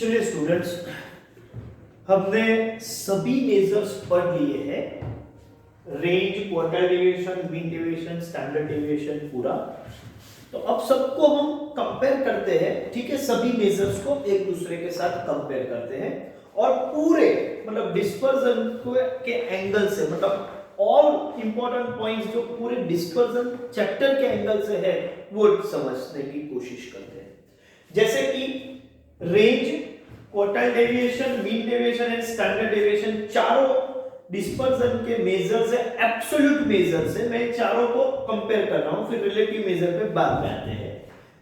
चलिए स्टूडेंट्स, हमने सभी मेजर्स पढ़ लिए हैं, range, quartile deviation, mean deviation, standard deviation पूरा। तो अब सबको हम कंपेयर करते हैं, ठीक है। सभी मेजर्स को एक दूसरे के साथ कंपेयर करते हैं और पूरे मतलब डिस्पर्जन के एंगल से, मतलब ऑल इंपॉर्टेंट पॉइंट्स जो पूरे डिस्पर्जन चैप्टर के एंगल से है वो समझने की कोशिश करते हैं। जैसे कि range, quartile deviation, mean deviation and standard deviation चारों डिस्पर्जन के मेजर्स है, एब्सोल्यूट मेजर्स है। मैं चारों को कंपेयर कर रहा हूं, फिर रिलेटिव मेजर पे बाद में आते हैं।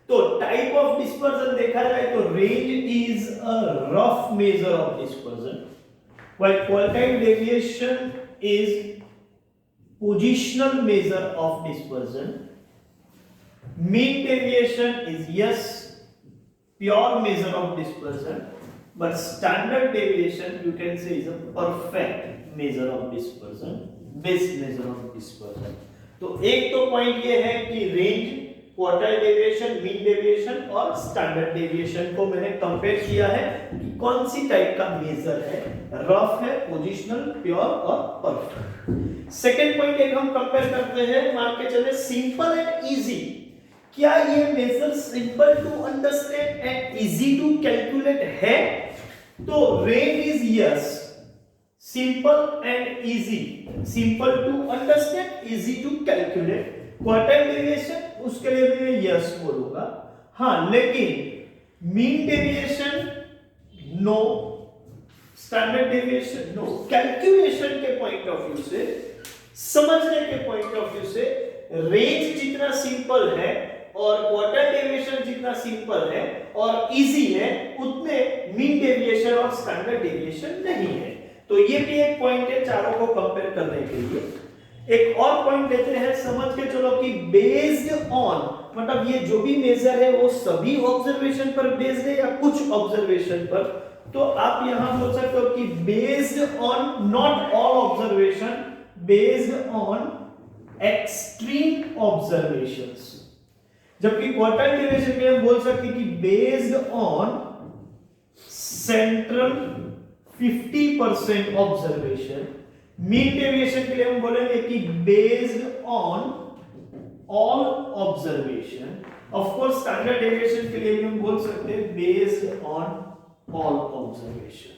तो टाइप ऑफ डिस्पर्जन देखा जाए तो range is a rough major of dispersion, while quartile deviation is positional major of dispersion, mean deviation is yes pure measure of dispersion, but standard deviation you can say is a perfect measure of dispersion, best measure of dispersion. तो एक तो point ये है कि range, quartile deviation, mean deviation और standard deviation को मैंने compare किया है कि कौन सी टाइप का मेजर है, रफ है, पोजिशनल, प्योर और परफेक्ट। सेकंड पॉइंट एक हम कंपेयर करते हैं, मान के चले सिंपल एंड इजी। क्या ये measure simple to understand and easy to calculate है? तो range is yes, simple and easy, simple to understand, easy to calculate. Quartile deviation उसके लिए भी मैं यस बोलूंगा, हाँ, लेकिन mean deviation no, standard deviation no. Calculation के पॉइंट ऑफ व्यू से, समझने के पॉइंट ऑफ व्यू से रेंज जितना सिंपल है और क्वार्टाइल डेविएशन जितना सिंपल है और इजी है, उतने मीन डेविएशन और स्टैंडर्ड डेविएशन नहीं है। तो ये भी एक पॉइंट है चारों को कंपेयर करने के लिए। एक और पॉइंट लेते हैं, समझ के चलो कि बेस्ड ऑन, मतलब ये जो भी मेजर है वो सभी ऑब्जर्वेशन पर बेस्ड है या कुछ ऑब्जर्वेशन पर। तो आप यहां बोल सकते हो कि based on not all observation, based on extreme observations. जबकि क्वार्टाइल डेविएशन में हम बोल सकते हैं कि based on central 50% observation. Mean deviation के लिए हम बोलेंगे कि based on all observation. Of course standard deviation के लिए भी हम बोल सकते हैं बेस्ड ऑन ऑल ऑब्जर्वेशन।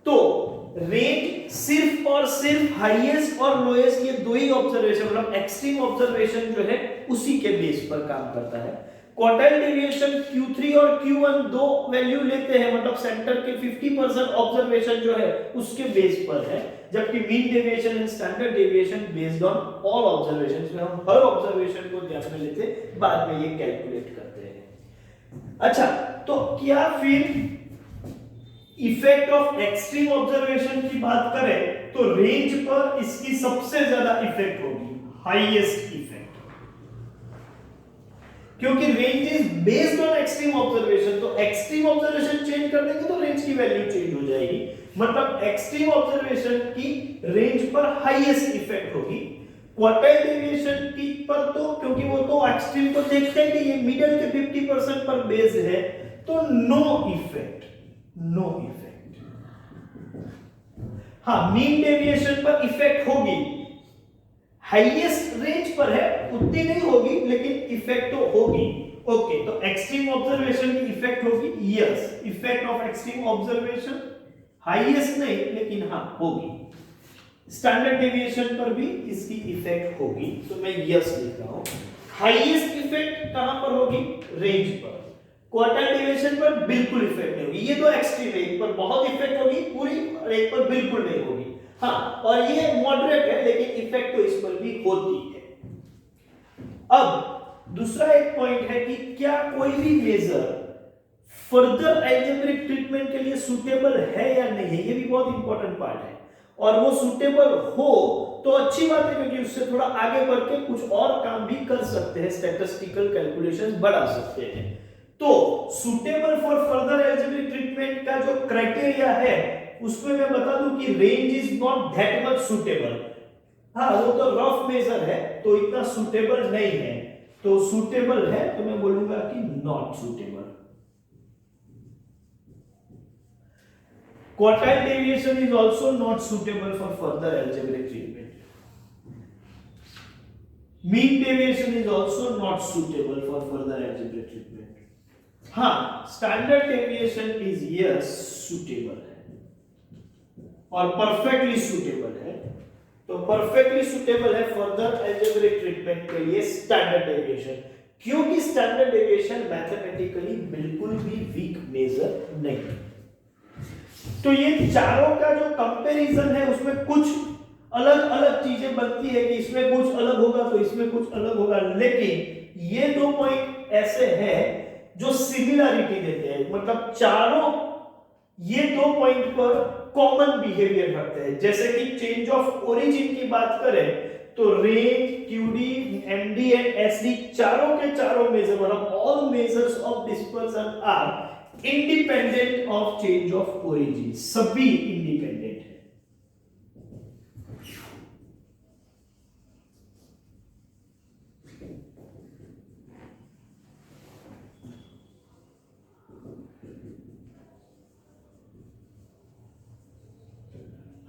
तो रेंज सिर्फ और सिर्फ हाईएस्ट और लोएस्ट, ये दो ही ऑब्जर्वेशन, मतलब एक्सट्रीम ऑब्जर्वेशन जो है उसी के बेस पर काम करता है। क्वार्टाइल डेविएशन Q3 और Q1 दो वैल्यू लेते हैं, मतलब सेंटर के 50% ऑब्जर्वेशन जो है उसके बेस पर है, जबकि mean deviation and standard deviation based on all observations में हम हर ऑब्जर्वेशन को ध्यान में लेते, बाद में ये कैलकुलेट करते हैं। अच्छा, तो क्या फिर इफेक्ट ऑफ एक्सट्रीम ऑब्जर्वेशन की बात करें तो रेंज पर इसकी सबसे ज्यादा इफेक्ट होगी, हाईएस्ट इफेक्ट, क्योंकि range is based on extreme observation. तो एक्सट्रीम ऑब्जर्वेशन चेंज कर देंगे तो रेंज की वैल्यू चेंज हो जाएगी, मतलब एक्सट्रीम ऑब्जर्वेशन की रेंज पर हाईएस्ट इफेक्ट होगी। क्वार्टाइल डेविएशन की पर तो, क्योंकि वो तो एक्सट्रीम को देखते ही ये मिडिल के 50% पर बेस्ड है, तो नो इफेक्ट, नो इफेक्ट। हाँ, मीन डेविएशन पर इफेक्ट होगी, हाईएस्ट रेंज पर है उतनी नहीं होगी लेकिन इफेक्ट तो होगी। ओके, तो एक्सट्रीम ऑब्जर्वेशन की इफेक्ट होगी, yes, effect of extreme observation highest नहीं लेकिन हाँ होगी। स्टैंडर्ड डेविएशन पर भी इसकी इफेक्ट होगी, तो मैं यस लिख रहा हूं। हाईएस्ट इफेक्ट कहां पर होगी? रेंज पर। क्वार्टाइल डेविएशन पर बिल्कुल इफेक्ट नहीं होगी, ये तो एक्सट्रीम है, एक पर बहुत इफेक्ट होगी पूरी और एक पर बिल्कुल नहीं होगी। हाँ, और ये मॉडरेट है लेकिन इफेक्ट तो इस पर भी होती है। अब दूसरा एक पॉइंट है कि क्या कोई भी मेजर फर्दर अलजेब्रिक ट्रीटमेंट के लिए सूटेबल है या नहीं है, ये भी बहुत इंपॉर्टेंट पार्ट है। और वो सूटेबल हो तो अच्छी बात है, क्योंकि उससे थोड़ा आगे बढ़ के कुछ और काम भी कर सकते हैं, स्टैटिस्टिकल कैलकुलेशंस बढ़ा सकते हैं। तो suitable for further algebraic treatment का जो क्राइटेरिया है उसमें मैं बता दूं कि range is not that much suitable. हाँ, वो तो रफ मेजर है तो इतना सुटेबल नहीं है, तो सुटेबल है तो मैं बोलूंगा कि not suitable. Quartile deviation is also not suitable for further algebraic treatment. Mean deviation is also not suitable for further algebraic treatment. हाँ, standard deviation is yes suitable है और perfectly suitable है. तो perfectly suitable है further algebraic treatment के लिए standard deviation, क्योंकि standard deviation mathematically बिल्कुल भी weak measure नहीं. तो ये चारों का जो कंपैरिजन है उसमें कुछ अलग अलग चीजें बनती है कि इसमें कुछ अलग होगा तो इसमें कुछ अलग होगा, लेकिन ये दो पॉइंट ऐसे हैं जो सिमिलरिटी देते हैं, मतलब चारों ये दो पॉइंट पर कॉमन बिहेवियर रखते हैं. जैसे कि चेंज ऑफ ओरिजिन की बात करें तो range, QD, MD and SD चारों के चारों मेजर, मतलब all measures of dispersion are independent of change of origin, सभी इंडिपेंडेंट है.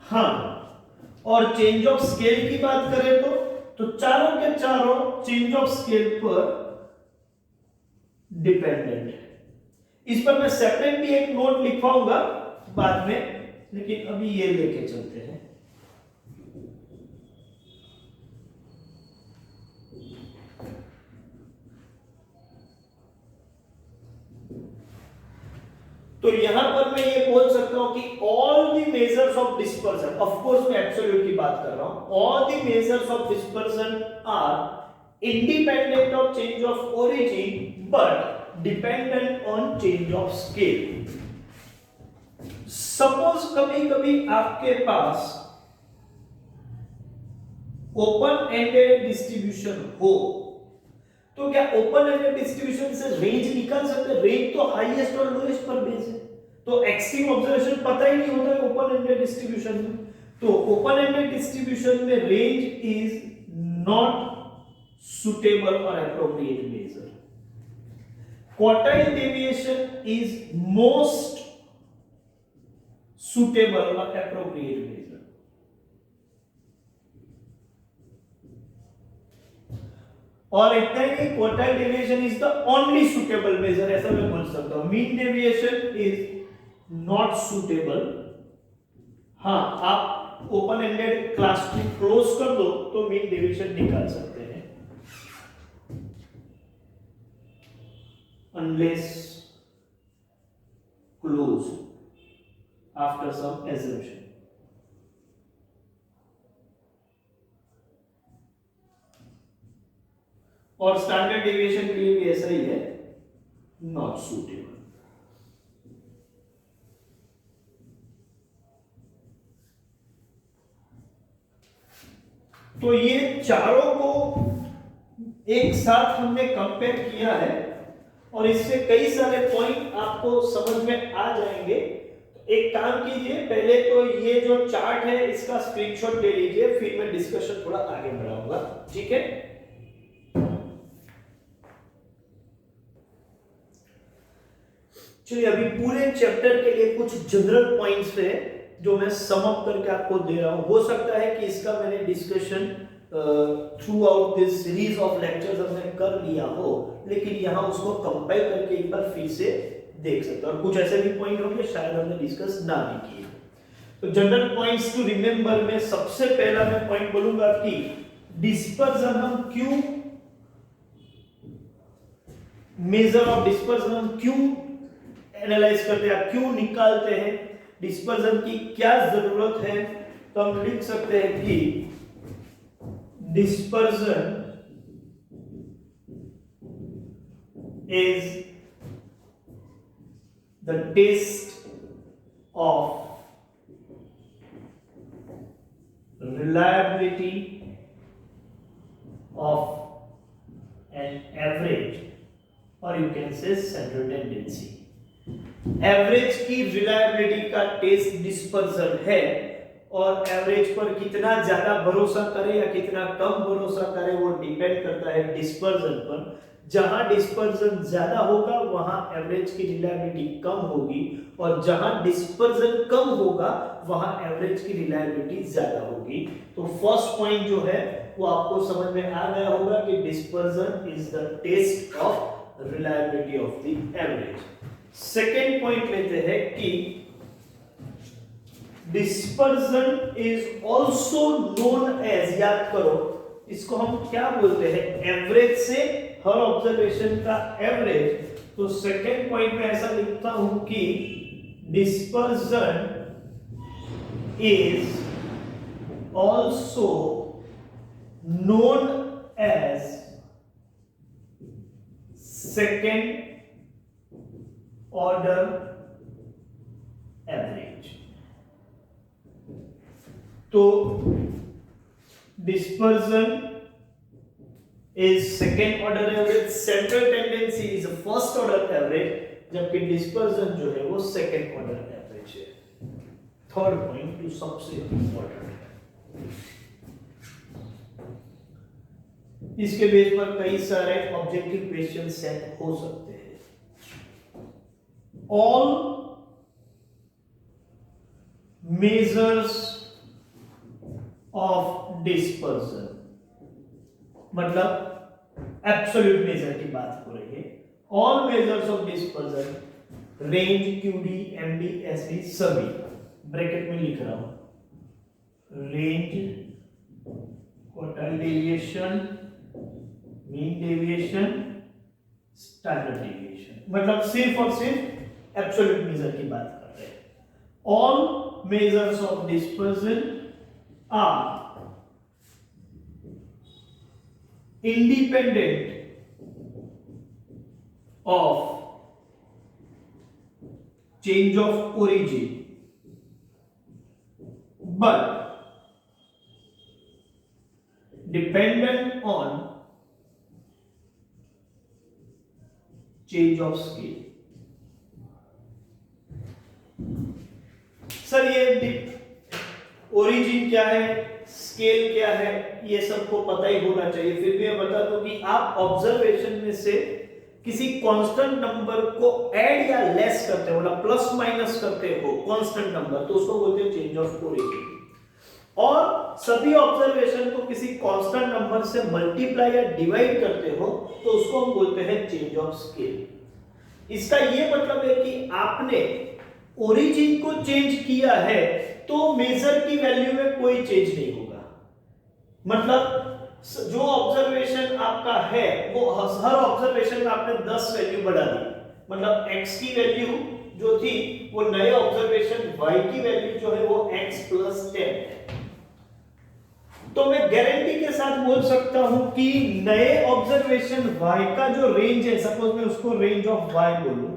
हाँ, और चेंज ऑफ स्केल की बात करें तो चारों के चारों चेंज ऑफ स्केल पर डिपेंडेंट है. इस पर मैं सेपरेट भी एक नोट लिखवाऊंगा बाद में, लेकिन अभी ये लेके चलते हैं. तो यहां पर मैं ये बोल सकता हूं कि all the measures of dispersion, of course मैं एब्सोल्यूट की बात कर रहा हूं, all the measures of dispersion are independent of change of origin but dependent on change of scale. Suppose कभी कभी आपके पास ओपन एंडेड डिस्ट्रीब्यूशन हो, तो क्या ओपन एंडेड डिस्ट्रीब्यूशन से रेंज निकाल सकते हैं? रेंज तो हाईएस्ट और लोएस्ट पर बेस है, तो एक्सट्रीम ऑब्जर्वेशन पता ही नहीं होता है ओपन एंडेड डिस्ट्रीब्यूशन में. तो ओपन एंडेड डिस्ट्रीब्यूशन में रेंज इज नॉट सुटेबल और appropriate measure. Quartile deviation is most suitable और एप्रोप्रिएट मेजर. और इतना ही quartile deviation is the only suitable measure, ऐसा मैं बोल सकता हूं. Mean deviation is not suitable. हाँ, आप ओपन एंडेड क्लास को क्लोज कर दो तो मीन डेविएशन निकाल सकते हैं, unless close after some assumption. और स्टैंडर्ड डेविएशन के लिए भी ऐसा ही है, नॉट सुटेबल. तो ये चारों को एक साथ हमने कंपेयर किया है और इससे कई सारे पॉइंट आपको समझ में आ जाएंगे. एक काम कीजिए, पहले तो ये जो चार्ट है इसका स्क्रीनशॉट ले लीजिए, फिर मैं डिस्कशन थोड़ा आगे बढ़ाऊंगा. ठीक है? चलिए, अभी पूरे चैप्टर के लिए कुछ जनरल पॉइंट्स है जो मैं सम अप करके आपको दे रहा हूं. हो सकता है कि इसका मैंने discussion through out this series of lectures हमने कर लिया हो, लेकिन यहां उसको कंपाइल करके एक बार फिर से देख सकते हो. और कुछ ऐसे भी पॉइंट होंगे शायद हमने डिस्कस ना भी किए. तो जनरल पॉइंट्स टू रिमेंबर में सबसे पहला मैं पॉइंट बोलूंगा कि डिस्पर्जन हम क्यों, मेजर ऑफ डिस्पर्जन हम क्यों एनालाइज करते हैं, क्यों निकालते हैं, डिस्पर्जन की क्या जरूरत है. तो हम लिख सकते हैं कि dispersion is the test of reliability of an average, or you can say central tendency. Average की रिलायबिलिटी का टेस्ट डिस्पर्जन है, और एवरेज पर कितना ज्यादा भरोसा करें या कितना कम भरोसा करें वो डिपेंड करता है डिस्पर्जन पर. जहां डिस्पर्जन ज्यादा होगा वहां एवरेज की रिलायबिलिटी कम होगी, और जहां डिस्पर्जन कम होगा वहां एवरेज की रिलायबिलिटी ज्यादा होगी। तो फर्स्ट पॉइंट जो है वो आपको समझ में आ गया होगा कि dispersion is the test of reliability of the average. Second point लेते हैं कि dispersion is also known as, याद करो इसको हम क्या बोलते हैं, एवरेज से हर ऑब्जर्वेशन का एवरेज। तो सेकेंड पॉइंट में ऐसा लिखता हूं कि dispersion is also known as second order average. तो dispersion is second order average, central tendency is first order average, जबकि dispersion जो है वो second order average है। थर्ड पॉइंट जो सबसे इंपॉर्टेंट है, इसके बेस पर कई सारे ऑब्जेक्टिव क्वेश्चन सेट हो सकते हैं। ऑल मेजर्स ऑफ डिस्पर्जन, मतलब एब्सोल्यूट मेजर की बात हो रही है। All measures of dispersion, range, QD, MD, SD, सभी ब्रैकेट में लिख रहा हूं। Range, quartile deviation, mean deviation, standard deviation, मतलब सिर्फ और सिर्फ एब्सोल्यूट मेजर की बात कर रहे हैं। All measures of dispersion are independent of change of origin, but dependent on change of scale। Sir ये ओरिजिन क्या है, स्केल क्या है, ये सबको पता ही होना चाहिए। फिर भी मैं बता दूं कि आप ऑब्जर्वेशन में से किसी कांस्टेंट नंबर को ऐड या लेस करते हो, मतलब प्लस माइनस करते हो कांस्टेंट नंबर, तो उसको बोलते हैं चेंज ऑफ ओरिजिन। और सभी ऑब्जर्वेशन को किसी कांस्टेंट नंबर से मल्टीप्लाई या डिवाइड करते हो तो उसको हम बोलते हैं चेंज ऑफ स्केल। इसका ये मतलब है कि आपने ओरिजिन को चेंज किया है तो मेजर की वैल्यू में कोई चेंज नहीं होगा। मतलब जो ऑब्जर्वेशन आपका है वो हर ऑब्जर्वेशन में आपने 10 वैल्यू बढ़ा दी, मतलब x की वैल्यू जो थी वो नए ऑब्जर्वेशन y की वैल्यू जो है वो x + 10 है। तो मैं गारंटी के साथ बोल सकता हूं कि नए ऑब्जर्वेशन y का जो रेंज है, सपोज मैं उसको रेंज ऑफ y बोलूं,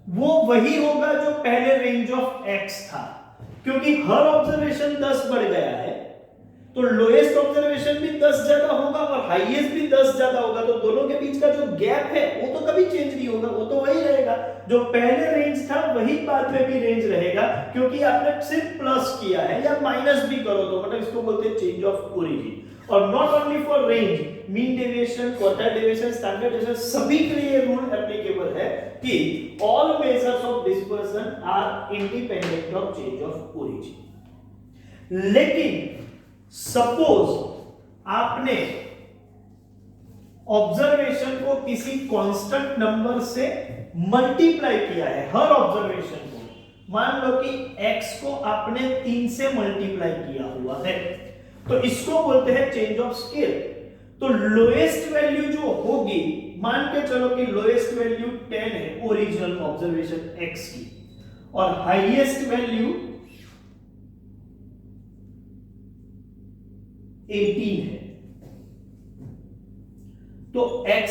वो वही होगा जो पहले रेंज ऑफ x था, क्योंकि हर ऑब्जर्वेशन 10 बढ़ गया है। तो लोएस्ट ऑब्जर्वेशन भी 10 ज्यादा होगा और हाईएस्ट भी 10 ज्यादा होगा, तो दोनों के बीच का जो गैप है वो तो कभी चेंज नहीं होगा, वो तो वही रहेगा। जो पहले रेंज था वही बाद में भी रेंज रहेगा, क्योंकि आपने सिर्फ प्लस किया है, या माइनस भी करो तो मतलब इसको बोलते हैं चेंज ऑफ ओरिजिन। और not only for range, mean deviation, quartile deviation, standard deviation, सभी के लिए रूल एप्लीकेबल है कि all measures of dispersion are independent of change of origin. लेकिन सपोज आपने ऑब्जर्वेशन को किसी कांस्टेंट नंबर से मल्टीप्लाई किया है, हर ऑब्जर्वेशन को, मान लो कि x को आपने 3 से मल्टीप्लाई किया हुआ है, तो इसको बोलते हैं चेंज ऑफ स्केल। तो लोएस्ट वैल्यू जो होगी, मान के चलो कि लोएस्ट वैल्यू 10 है ओरिजिनल ऑब्जर्वेशन x की, और हाईएस्ट वैल्यू 18 है, तो x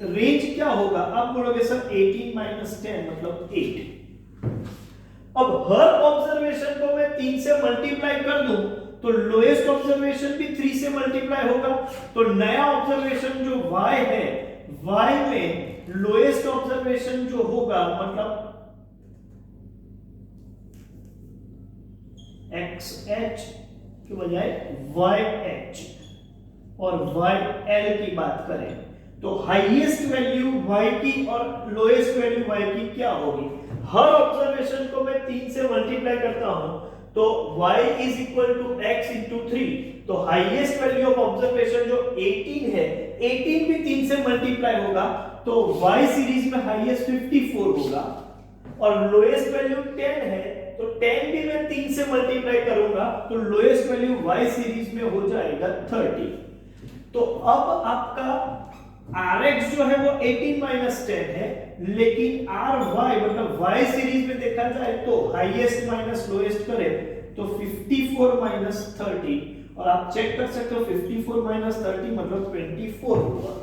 रेंज क्या होगा? आप बोलोगे सर 18 - 10 मतलब 8। अब हर ऑब्जर्वेशन को मैं 3 से मल्टीप्लाई कर दूं तो लोएस्ट ऑब्जर्वेशन भी 3 से मल्टीप्लाई होगा, तो नया ऑब्जर्वेशन जो y है, y में लोएस्ट ऑब्जर्वेशन जो होगा मतलब xh की बजाय yh, और yl की बात करें तो हाईएस्ट वैल्यू y की और लोएस्ट वैल्यू y की क्या होगी? हर ऑब्जर्वेशन को मैं 3 से मल्टीप्लाई करता हूं तो y is equal to x into 3। तो हाईएस्ट वैल्यू ऑफ ऑब्जर्वेशन जो 18 है, 18 भी 3 से मल्टीप्लाई होगा तो y सीरीज में हाईएस्ट 54 होगा, और लोएस्ट वैल्यू 10 है तो 10 भी मैं 3 से मल्टीप्लाई करूंगा तो लोएस्ट वैल्यू y सीरीज में हो जाएगा 30। तो अब आपका Rx जो है वो 18 माइनस 10 है, लेकिन Ry मतलब y सीरीज में देखा जाए तो हाईएस्ट माइनस लोएस्ट करें तो 54 माइनस 30, और आप चेक कर सकते हो 54 माइनस 30 मतलब 24 होगा।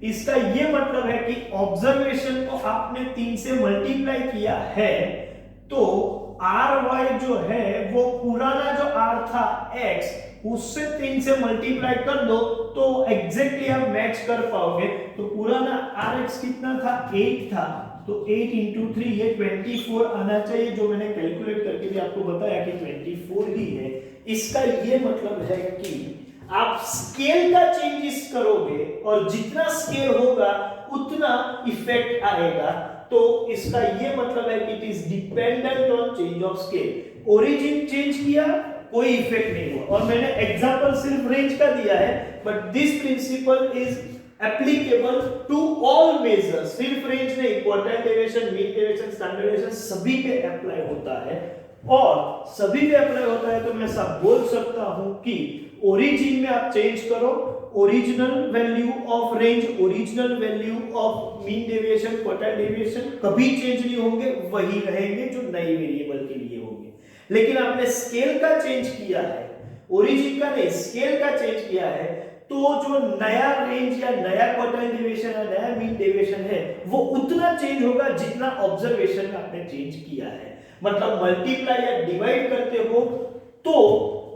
इसका ये मतलब है कि ऑब्जर्वेशन को आपने 3 से मल्टीप्लाई किया है तो Ry जो है वो पुराना जो R था x उससे 3 से मल्टीप्लाई कर दो तो एग्जैक्टली आप मैच कर पाओगे। तो पुराना Rx कितना था? 8 था, तो 8 इंटू 3 ये 24 आना चाहिए, जो मैंने कैलकुलेट करके भी आपको बताया कि 24 ही है। इसका ये मतलब है कि आप स्केल का चेंजेस करोगे और जितना स्केल होगा उतना इफेक्ट आएगा। तो इसका ये मतलब है कि it is dependent on change of scale. Origin change किया कोई इफेक्ट नहीं हुआ, और मैंने एग्जांपल सिर्फ रेंज का दिया है, but this principle is applicable to all measures. सिर्फ रेंज नहीं, quartile deviation, mean deviation, standard deviation सभी पे अप्लाई होता है, और सभी पे अप्लाई होता है तो मैं सब बोल सकता हूं कि ओरिजिन में आप चेंज करो, original value of range, original value of mean deviation, quartile deviation कभी चेंज नहीं होंगे, वही रहेंगे जो नए वेरिएबल के लिए होंगे। लेकिन आपने स्केल का चेंज किया है, ओरिजिन का नहीं, स्केल का चेंज किया है, तो जो नया रेंज या नया क्वार्टाइल डेविएशन या नया मीन डेविएशन है वो उतना चेंज होगा जितना ऑब्जर्वेशन में आपने चेंज किया है। मतलब मल्टीप्लाई या डिवाइड करते हो तो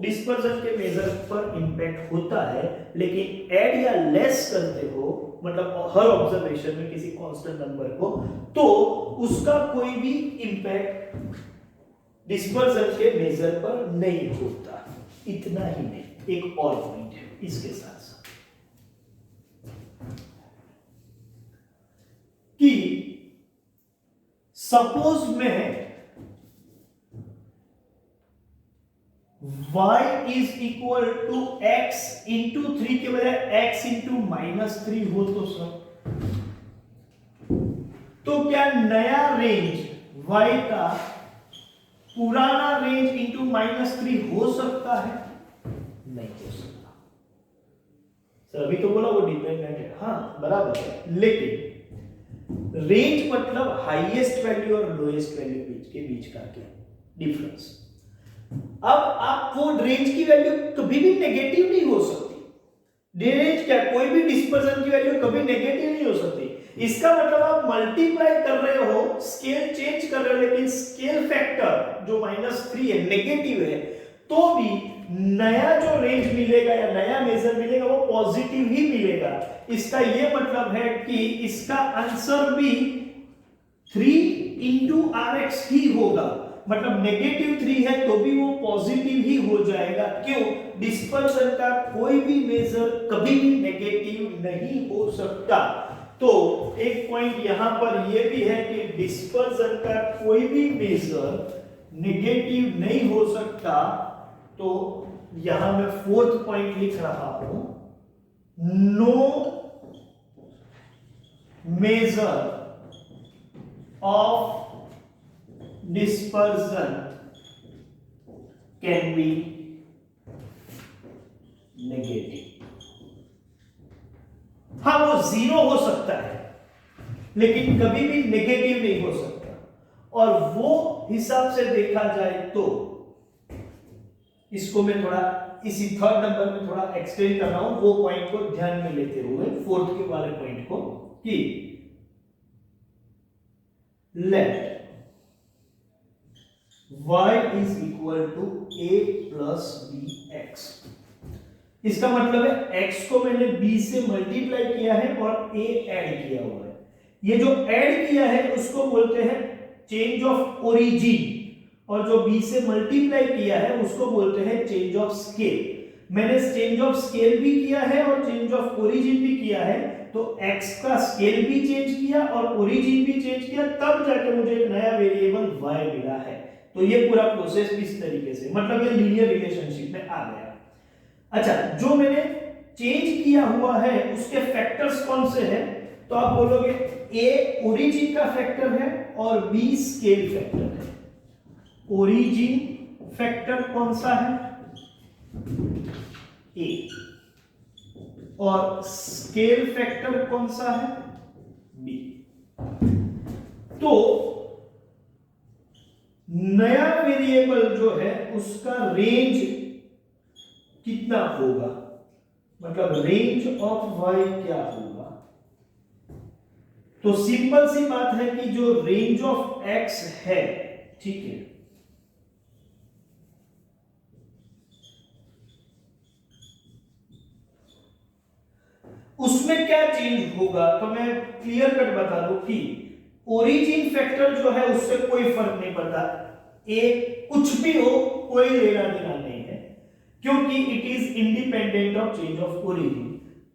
डिस्पर्जन के मेजर पर इंपैक्ट होता है, लेकिन ऐड या लेस करते हो मतलब हर ऑब्जर्वेशन में किसी कांस्टेंट नंबर को, तो उसका कोई भी इंपैक्ट डिस्पर्जन के मेजर पर नहीं होता। इतना ही नहीं, एक और पॉइंट है इसके साथ साथ कि सपोज मैं y is equal to x into 3 के बजाय x इंटू -3 हो तो सर, तो क्या नया रेंज y का पुराना रेंज इंटू -3 हो सकता है? नहीं हो सकता सर। अभी तो बोला वो डिपेंडेंट है, हाँ बराबर है, लेकिन रेंज मतलब हाईएस्ट वैल्यू और लोएस्ट वैल्यू के बीच का क्या डिफरेंस। अब आप वो रेंज की वैल्यू कभी भी नेगेटिव नहीं हो सकती। रेंज क्या, कोई भी डिस्पर्जन की वैल्यू कभी नेगेटिव नहीं हो सकती। इसका मतलब आप मल्टीप्लाई कर रहे हो, स्केल चेंज कर रहे हो, लेकिन स्केल फैक्टर जो -3 है, नेगेटिव है, तो भी नया जो रेंज मिलेगा या नया मेजर मिलेगा वो पॉजिटिव ही मिलेगा। इसका ये मतलब है कि इसका आंसर भी 3 इंटू Rx ही होगा। मतलब -3 है तो भी वो पॉजिटिव ही हो जाएगा। क्यों? डिस्पर्जन का कोई भी मेजर कभी भी नेगेटिव नहीं हो सकता। तो एक पॉइंट यहां पर यह भी है कि डिस्पर्जन का कोई भी मेजर नेगेटिव नहीं हो सकता। तो यहां मैं फोर्थ पॉइंट लिख रहा हूं, no measure of dispersion can be negative। हाँ वो 0 हो सकता है लेकिन कभी भी नेगेटिव नहीं हो सकता। और वो हिसाब से देखा जाए तो इसको मैं थोड़ा इसी थर्ड नंबर में थोड़ा एक्सटेंड कर रहा हूं, वो पॉइंट को ध्यान में लेते हुए फोर्थ के वाले पॉइंट को, कि let y is equal to a plus bx। इसका मतलब है x को मैंने b से मल्टीप्लाई किया है और a ऐड किया हुआ है। ये जो ऐड किया है उसको बोलते हैं चेंज ऑफ ओरिजिन, और जो b से मल्टीप्लाई किया है उसको बोलते हैं चेंज ऑफ स्केल। मैंने चेंज ऑफ स्केल भी किया है और चेंज ऑफ ओरिजिन भी किया है, तो x का स्केल भी चेंज किया और ओरिजिन भी चेंज किया, तब जाके मुझे एक नया वेरिएबल y मिला है। तो ये पूरा प्रोसेस इस तरीके से, मतलब ये लीनियर रिलेशनशिप में आ गया। अच्छा, जो मैंने चेंज किया हुआ है उसके फैक्टर्स कौन से हैं? तो आप बोलोगे a ओरिजिन का फैक्टर है और b स्केल फैक्टर है। ओरिजिन फैक्टर कौन सा है? a। और स्केल फैक्टर कौन सा है? b। तो नया वेरिएबल जो है उसका रेंज कितना होगा, मतलब रेंज ऑफ y क्या होगा? तो सिंपल सी बात है कि जो रेंज ऑफ x है, ठीक है, उसमें क्या चेंज होगा? तो मैं क्लियर कट बता दूं कि ओरिजिन फैक्टर जो है उससे कोई फर्क नहीं पड़ता, एक कुछ भी हो कोई लेना देना नहीं है, क्योंकि it is independent of change of origin,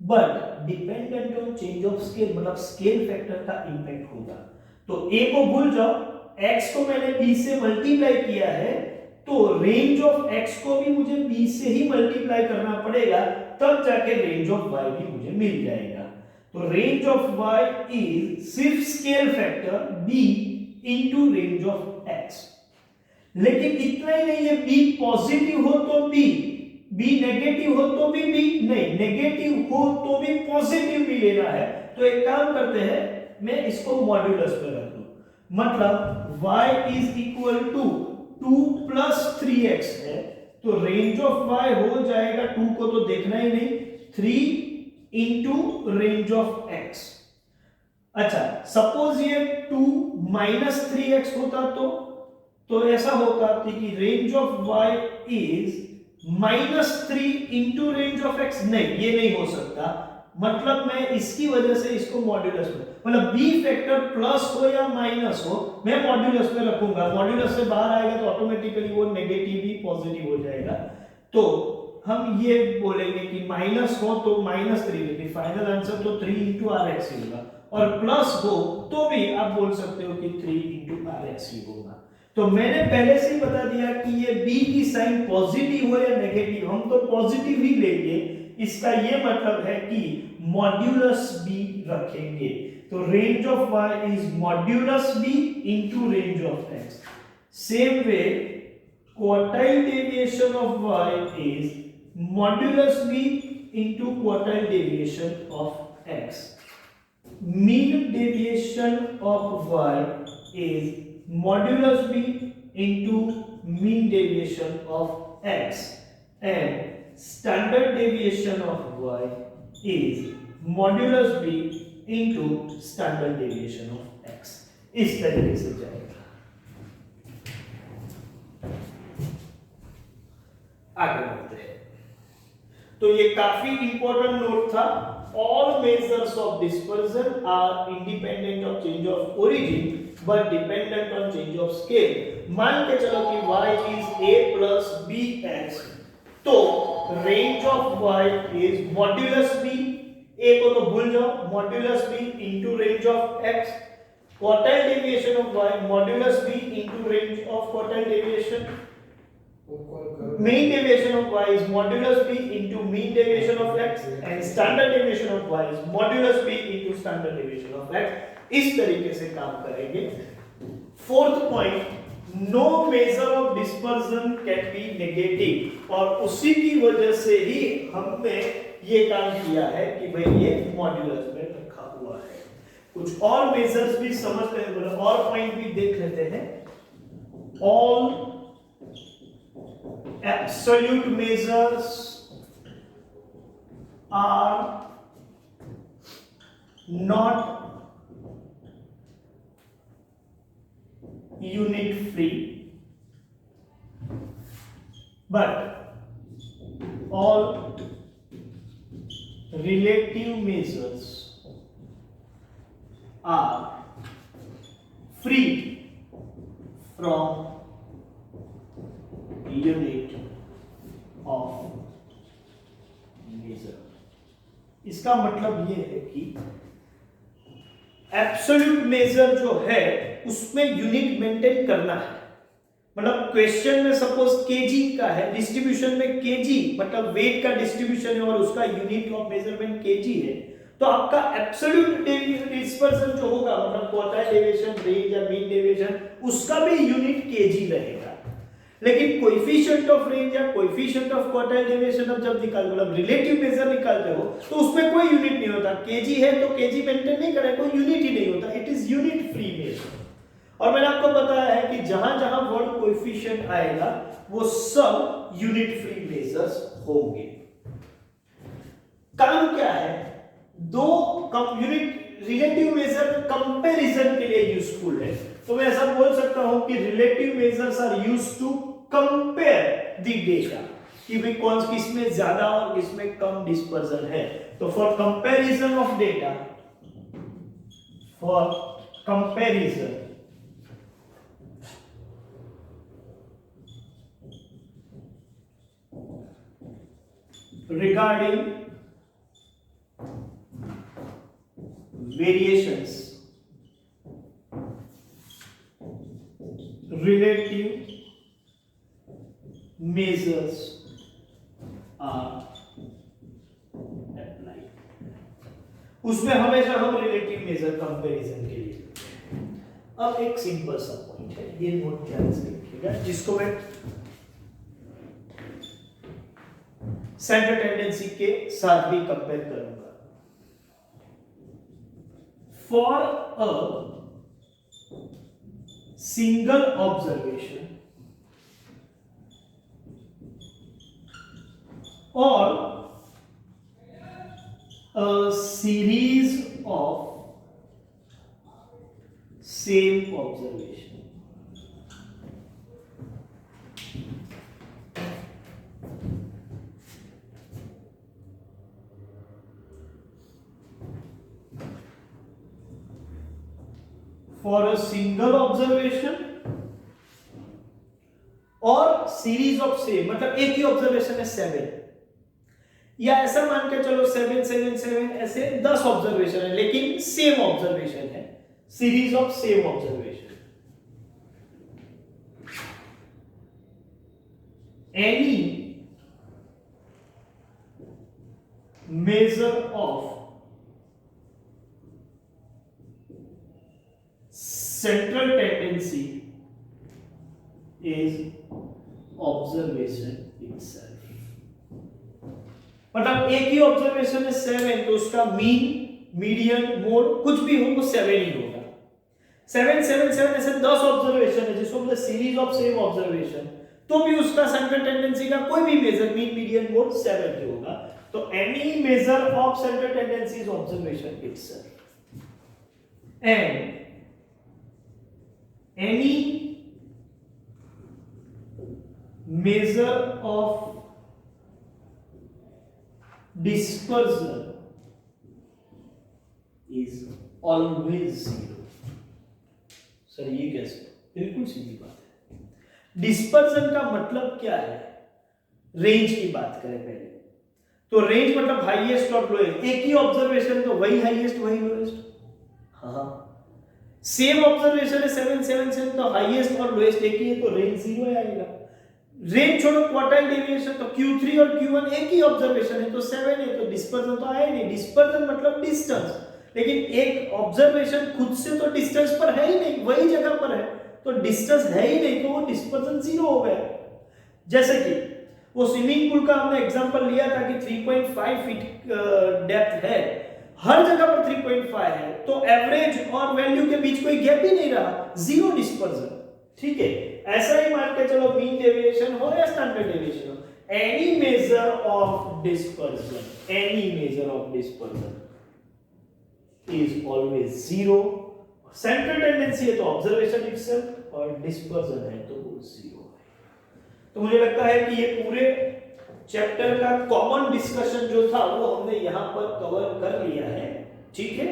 but dependent on change of scale, मतलब स्केल फैक्टर का इंपैक्ट होगा। तो a को भूल जाओ, x को मैंने b से मल्टीप्लाई किया है, तो रेंज ऑफ x को भी मुझे b से ही मल्टीप्लाई करना पड़ेगा, तब जाके रेंज ऑफ y भी मुझे मिल जाएगा। तो रेंज ऑफ y इज सिर्फ scale factor b into range of x। लेकिन इतना ही नहीं है, b पॉजिटिव हो तो b नेगेटिव हो तो भी b, नहीं नेगेटिव हो तो भी पॉजिटिव भी लेना है। तो एक काम करते हैं, मैं इसको मॉड्यूलस में रख दूं, मतलब y is equal to 2 plus 3x है, तो रेंज ऑफ y हो जाएगा, 2 को तो देखना ही नहीं, 3 इंटू रेंज ऑफ x। अच्छा, सपोज ये 2 माइनस 3x होता तो ऐसा होता कि range of y is -3 into range of x। नहीं, ये नहीं हो सकता, मतलब मैं इसकी वजह से इसको मॉड्यूलस में, मतलब b फैक्टर प्लस हो या माइनस हो, मैं मॉड्यूलस में रखूंगा। मॉड्यूलस से बाहर आएगा तो ऑटोमेटिकली वो नेगेटिव ही पॉजिटिव हो जाएगा। तो हम ये बोलेंगे कि माइनस हो तो -3 लेकिन फाइनल आंसर तो 3 इंटू आर एक्स ही होगा, और प्लस हो तो भी आप बोल सकते हो कि 3 इंटू आर एक्स ही होगा। तो मैंने पहले से ही बता दिया कि ये b की साइन पॉजिटिव हो या नेगेटिव, हम तो पॉजिटिव ही लेंगे, इसका ये मतलब है कि मॉड्यूलस b रखेंगे। तो range of y is modulus b into range of x। Same way quartile deviation of y is modulus b into quartile deviation of x। Mean deviation of y is modulus b into mean deviation of x, and standard deviation of y is modulus b into standard deviation of x। इस तरीके से जाएगा। आगे बढ़ते हैं। तो ये काफी इंपॉर्टेंट नोट था। All measures of dispersion are independent of change of origin but dependent on change of scale। मान के चलो कि y is a plus bx, तो range of y is modulus b, a को तो भूल जाओ, modulus b into range of x, quartile deviation of y modulus b into range of quartile deviation, mean deviation of y is modulus b into mean deviation of x, and standard deviation of y is modulus b into standard deviation of x। इस तरीके से काम करेंगे। Fourth point, no measure of dispersion can be negative, और उसी की वजह से ही हमने ये काम किया है कि भाई ये मॉड्यूलस में रखा हुआ है। कुछ और मेजर्स भी समझते हैं, मतलब और पॉइंट भी देख लेते हैं। All absolute measures are not unit free, but all relative measures are free from unit of measure। इसका मतलब ये है कि एब्सोल्यूट मेजर जो है उसमें यूनिट मेंटेन करना है। मतलब क्वेश्चन में सपोज केजी का है, डिस्ट्रीब्यूशन में केजी मतलब वेट का डिस्ट्रीब्यूशन है और उसका यूनिट ऑफ मेजरमेंट केजी है, तो आपका एब्सोल्यूट डिस्पर्सन जो होगा मतलब क्वार्टाइल डेविएशन, रेंज या मीन डेविएशन, उसका भी यूनिट केजी रहेगा। लेकिन कोएफिशिएंट ऑफ रेंज या कोएफिशिएंट ऑफ क्वार्टाइल डेविएशन अब जब निकाल मतलब रिलेटिव मेजर निकालते हो तो उसमें कोई यूनिट नहीं होता। केजी है तो केजी मेंटेन नहीं करेगा, कोई यूनिट ही नहीं होता, it is unit free measure. और मैंने आपको बताया है कि जहां जहां वर्ड कोएफिशिएंट आएगा वो सब यूनिट फ्री मेजर्स होंगे। काम क्या है, दो यूनिट रिलेटिव मेजर कंपैरिजन के लिए यूजफुल है। तो मैं ऐसा बोल सकता हूं कि relative measures are used to compare the data कि भाई कौन किसमें ज्यादा और किसमें कम डिस्पर्जन है। तो for comparison of data, for comparison regarding variations, relative measures are applied। उसमें हमेशा हम रिलेटिव मेजर कंपैरिजन के लिए। अब एक सिंपल सा पॉइंट है, ये नोट ध्यान से रखिएगा, जिसको मैं सेंटर टेंडेंसी के साथ भी कंपेयर करूंगा। फॉर अ सिंगल ऑब्जर्वेशन और a series of same observation, for a single observation और सीरीज ऑफ सेम मतलब एक ही ऑब्जर्वेशन है 7, या ऐसा मान के चलो 7 7 7 ऐसे 10 ऑब्जर्वेशन है लेकिन सेम ऑब्जर्वेशन है, series of same observation. Any measure of central tendency is observation itself। मतलब एक ही ऑब्जर्वेशन है 7 तो उसका मीन, मीडियन, मोड कुछ भी हो वो 7 ही होगा। 7 7 7 ऐसे 10 ऑब्जर्वेशन है जिसको बोलते सीरीज ऑफ सेम ऑब्जर्वेशन, तो भी उसका सेंट्रल टेंडेंसी का कोई भी मेजर मीन, मीडियन, मोड 7 ही होगा। तो any measure of central tendency is observation itself and any measure of dispersion is always zero। Sir ये कैसे? बिल्कुल सीधी बात है। डिस्पर्जन का मतलब क्या है? रेंज की बात करें पहले तो रेंज मतलब हाईएस्ट और लोएस्ट, एक ही ऑब्जर्वेशन तो वही हाईएस्ट वही लोएस्ट। हाँ सेम ऑब्जर्वेशन है 7 7 7 तो हाईएस्ट और लोएस्ट एक ही है तो रेंज 0 आएगा। रेंज छोड़ो क्वार्टाइल डेविएशन तो Q3 और Q1 एक ही ऑब्जर्वेशन है तो 7 है तो डिस्पर्जन तो आया नहीं। डिस्पर्जन मतलब डिस्टेंस, लेकिन एक ऑब्जर्वेशन खुद से तो डिस्टेंस पर है ही नहीं, वही जगह पर है तो डिस्टेंस है ही नहीं तो वो डिस्पर्जन 0 हो गया। जैसे कि वो स्विमिंग पूल का हमने एग्जांपल लिया था कि 3.5 फीट डेप्थ है, हर जगह पर 3.5 है तो एवरेज और वैल्यू के बीच कोई गैप ही नहीं रहा, 0 डिस्पर्जन। ठीक है, ऐसा ही मान के चलो मीन डेविएशन हो या स्टैंडर्ड डेविएशन हो, any major of dispersion, any major of dispersion is always 0। Central tendency है तो ऑब्जर्वेशन इटसेल्फ और डिस्पर्जन है तो वो 0 है। तो मुझे लगता है कि ये पूरे चैप्टर का कॉमन डिस्कशन जो था वो हमने यहां पर कवर कर लिया है। ठीक है,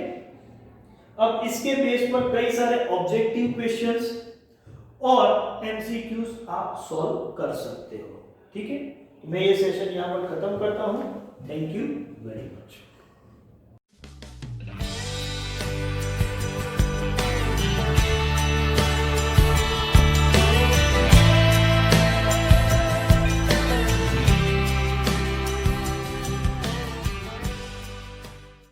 अब इसके बेस पर कई सारे ऑब्जेक्टिव क्वेश्चंस और एमसीक्यूज आप सॉल्व कर सकते हो। ठीक है, मैं ये सेशन यहां पर खत्म करता हूं। Thank you very much.